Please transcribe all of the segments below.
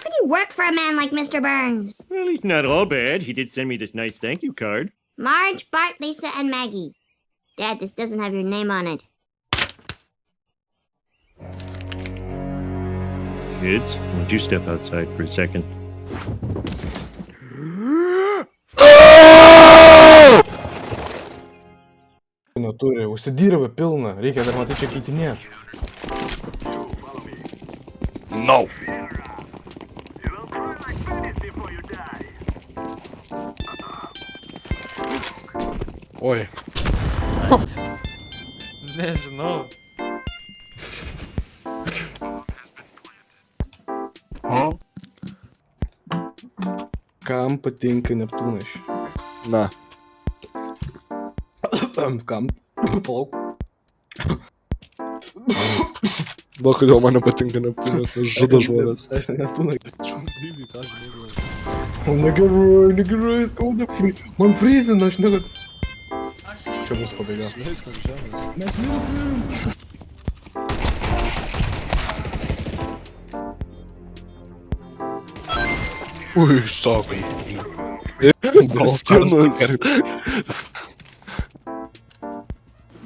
could you work for a man like Mr. Burns? Well, he's not all bad. He did send me this nice thank you card. Marge, Bart, Lisa, and Maggie. Dad, this doesn't have your name on it. Kids, won't you step outside for a second? Turi, užsidirba pilna, reikia dar matai čia keitinėti. No. Oi. Nežinau. Kam patinka Neptūnas? Na. Kam? Palauk. Na, kodėl man nepatinka Neptūnas, nes žudo žmonės. Neptūnas. Bibi, ką žinau. O negerai, skauda. Man frizina, aš negaliu. Čia bus pabaiga. Mes mirsim. Ui, sokai. Skinus.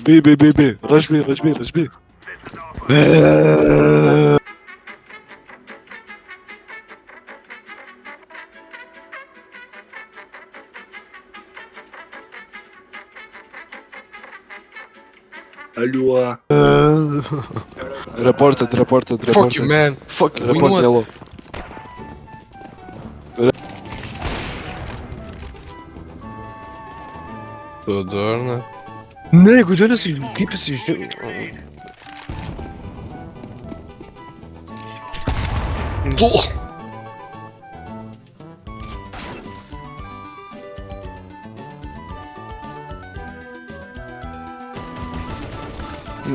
B. Rush B. Алло. Reported. Fuck you, man. Fuck you. You know Report what? yellow. Darna. Ne, kodėl jisai, kaip jisai...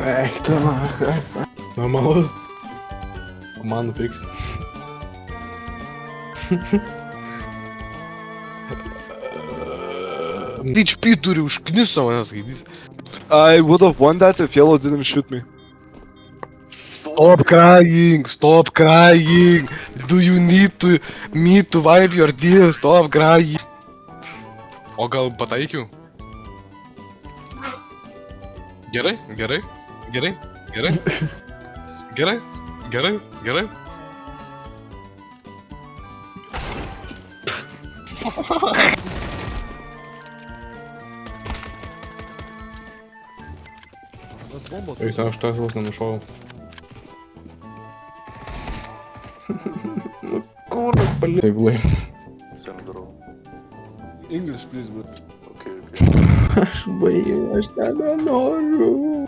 Eikta, normalus. Man nupirks. HP turi užkniso manęs skaityti. I would have won that if yellow didn't shoot me. Stop crying. Do you need me to wipe your tears? Stop crying. O gal pataikiau? Gerai. Eik, aš tas vos nenušovau. Kurvas pali... Taiglai. English, please, bro. Okay. Aš baigiu, aš nebenoriu.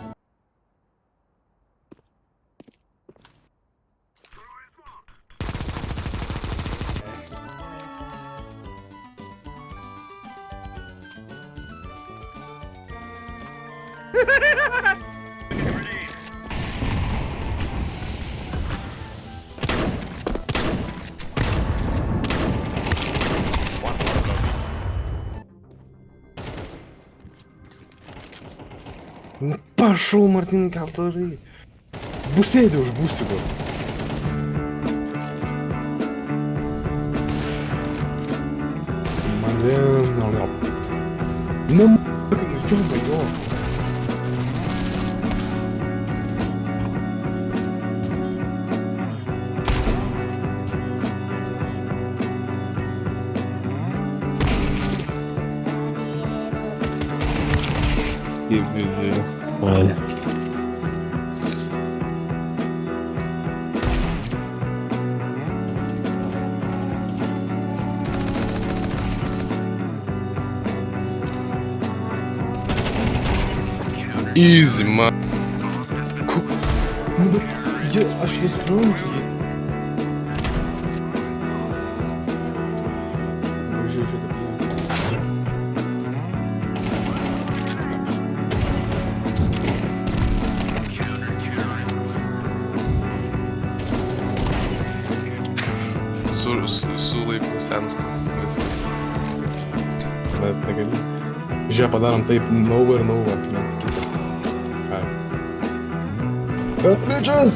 Пошел, Мартин, колторы. Бусейди уж, бустику. Ну, ё-моё. Easy, man. Ну да, я аж не сплю. Su laiku sensta viskas. Mes negali. Žiūrėk, padarom taip, nowhere, viens kitą. Ką? Atmečias!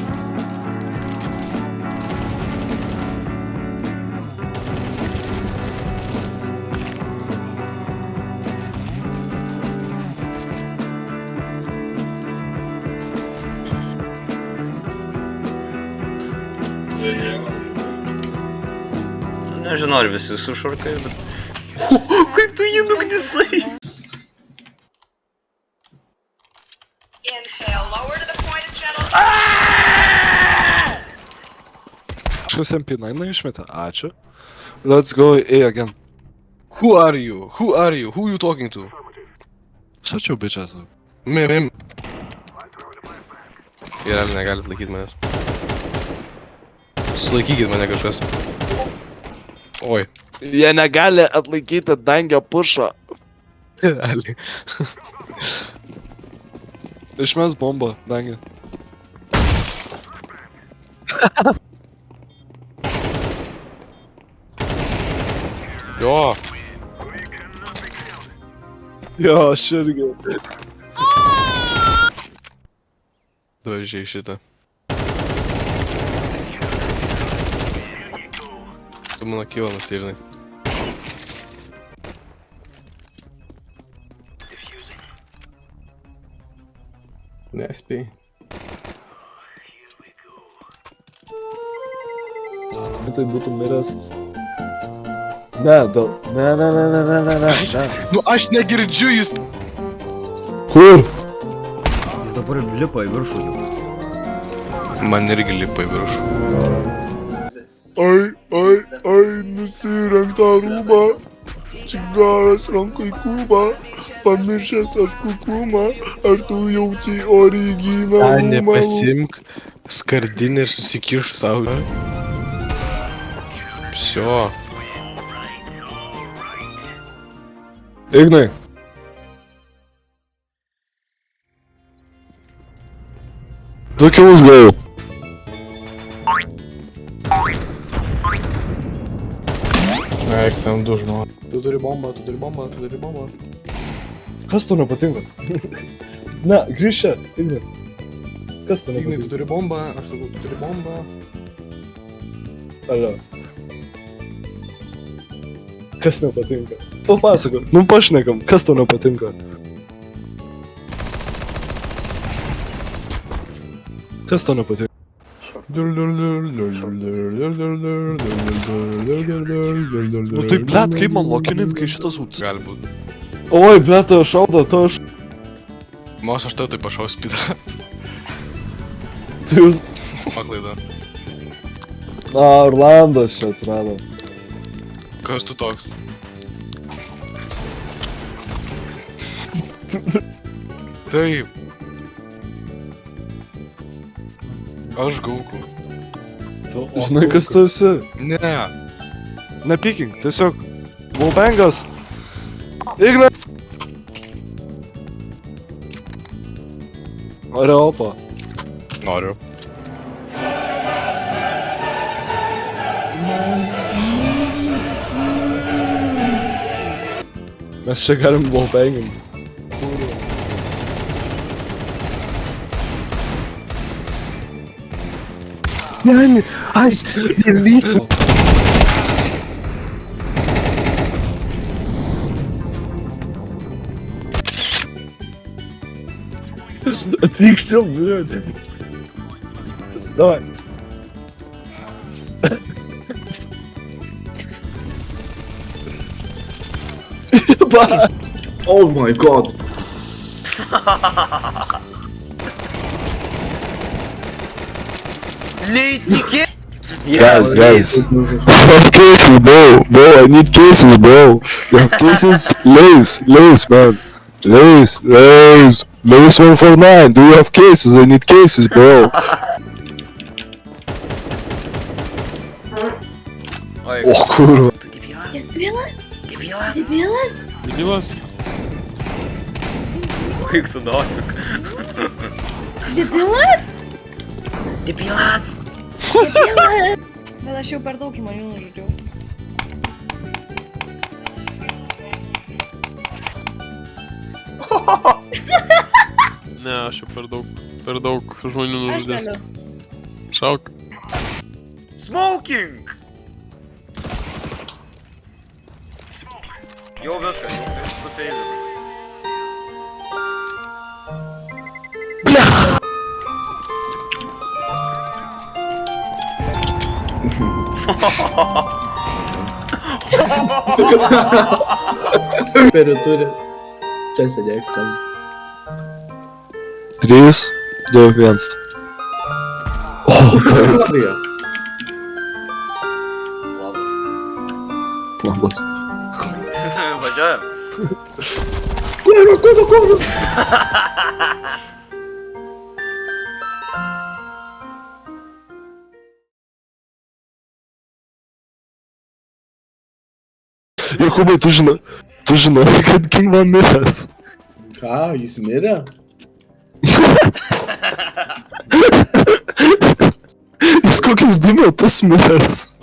Nežinau, ar visi sušurkai, bet... Kaip tu jį nugnisai? Kažkas MP9 išmetė, ačiū. Let's go A again. Who are you? Who are you? Who you talking to? Shut your bitch ass up. Mim. Jie realiai negalit laikyti manęs. Sulaikykit mane kažkas. Oi. Jie negali atlaikyti dangio pušo. Realiai. Išmes bombą, dangį. Jo. Jo, aš irgi. Važiai šitą. Tu mano kilo nustyrnai. Nespėjai. Tai būtų miręs. Ne. Nu aš negirdžiu jūs. Kur? Jis dabar lipa į viršų jau. Man irgi lipa į viršų. Ai, nusirenk tą rūbą. Cigaras ranko į kubą. Pamiršęs aš kukumą. Ar tu jauti originalumą? Pasimk skardinę ir susikirš savo. Psio. Ignai. Du kills go. Eik, ten du žmonės. Tu turi bombą. Kas tau nepatinka? Ne, grįžk čia, Ignai. Kas tau Ignai, tu nepatinka? turi bombą, aš sakau, tu turi bombą. Alio. Kas nepatinka? Papasakok, nu pašnekam, kas tau nepatinka? Kas tau nepatinka? Nu tai blet, kaip man lokinint, kai šitas ūtis? Gali būt. Oi, blet, tavo šaudo, tavo šaudo. Mos aš tau tai pašau spidą. Tai jūs... Paklaida. Na, Orlandas čia atsirado. Kas tu toks? Taip. Aš gauku. Žinai, kas tu esi? Ne. Nepykink, tiesiog... Wallbangas. Ignai! Nori opa. Noriu. Mes čia galim wallbangint. Ne, aš nelysiu. Atvyk čia, blėt. Davai. Oh my god. Neįtikė. Guys. I have cases, bro. Bro, I need cases, bro. You have cases? Lace, man. Lace 149. Do you have cases? I need cases, bro. Oi, Oh, kurva. tu debilas? Debilas? Debilas? Debilas? Debilas? Kaip tu nofik? Debilas? Debilas? Debilas? Bet aš jau per daug žmonių nužudžiau. Ne, aš jau per daug žmonių Aš nužudęs. galiu. Šauk. Smoking! Jau viskas, tai sufeilinu. Pero turi. Čia sėdėk ten. 3, 2, 1. O, taip. Prie. Labas. Labas. Važiuojam. Jokūbai, tu žinai, kad King man miręs. Ką, jis mirė? Jis kokius 2 metus miręs.